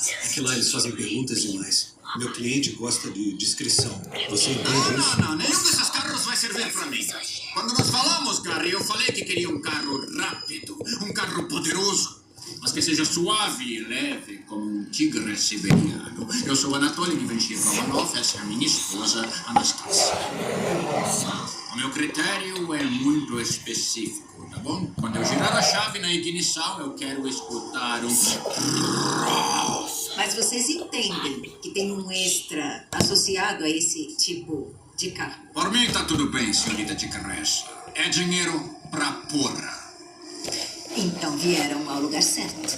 É que lá eles fazem perguntas demais. Meu cliente gosta de discrição. Você entende isso? Não, nenhum desses carros vai servir pra mim. Quando nós falamos, Gary, eu falei que queria um carro rápido, um carro poderoso, mas que seja suave e leve, como um tigre siberiano. Eu sou Anatoly Ivanovich Romanov, essa é a minha esposa, Anastasia. O meu critério é muito específico, tá bom? Quando eu girar a chave na ignição, eu quero escutar um... Mas vocês entendem que tem um extra associado a esse tipo de carro? Por mim tá tudo bem, senhorita Ticaressa. É dinheiro pra porra. Então vieram ao lugar certo.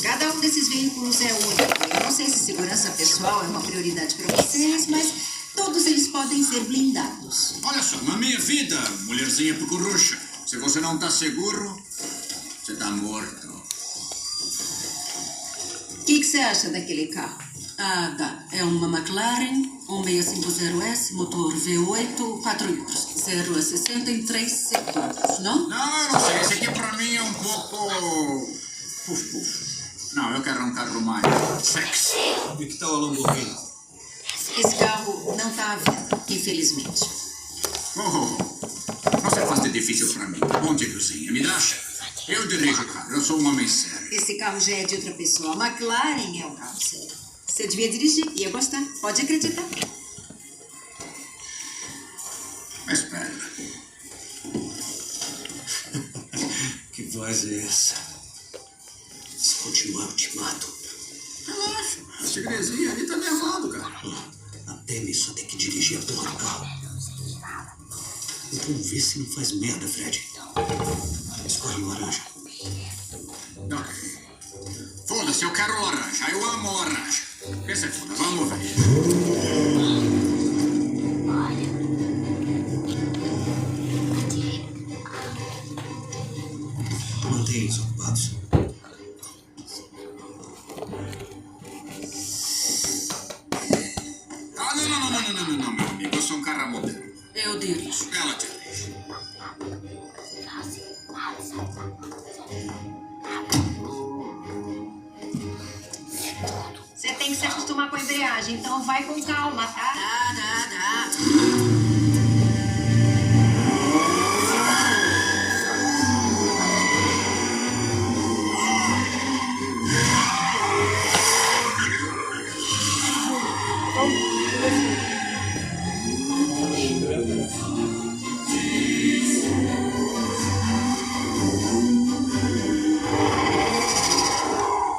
Cada um desses veículos é único. Eu não sei se segurança pessoal é uma prioridade para vocês, mas todos eles podem ser blindados. Olha só, na minha vida, mulherzinha pucuruxa, se você não tá seguro, você tá morto. O que você acha daquele carro? Ah, tá. É uma McLaren 1650S, motor V8, 4 litros. 0 a 60 em 3 segundos, não? Não, eu não sei. Esse aqui pra mim é um pouco... Puf. Não, eu quero um carro mais sexy. E que tal a Lamborghini? Esse carro não tá à venda, infelizmente. Não se faz de difícil pra mim. Bom, tiozinha, me dá a chave. Eu dirijo o carro, eu sou um homem sério. Esse carro já é de outra pessoa. A McLaren é um carro sério. Você devia dirigir, ia gostar. Pode acreditar. Mas espera. Que voz é essa? Se continuar, eu te mato. Relaxa, a tigrezinha ali tá nervado, cara. Até me só ter que dirigir a porra do carro. Então vê se não faz merda, Fred. Escolhe o laranja. Não. Foda-se, eu quero laranja. Eu amo laranja. Pensa que foda, vamos ver. Mantém eles ocupados. Ah, não, meu amigo. Eu sou um cara moderno. Eu dirijo. Ela dirige. Você tem que se acostumar com a embreagem, então vai com calma, tá? Dá.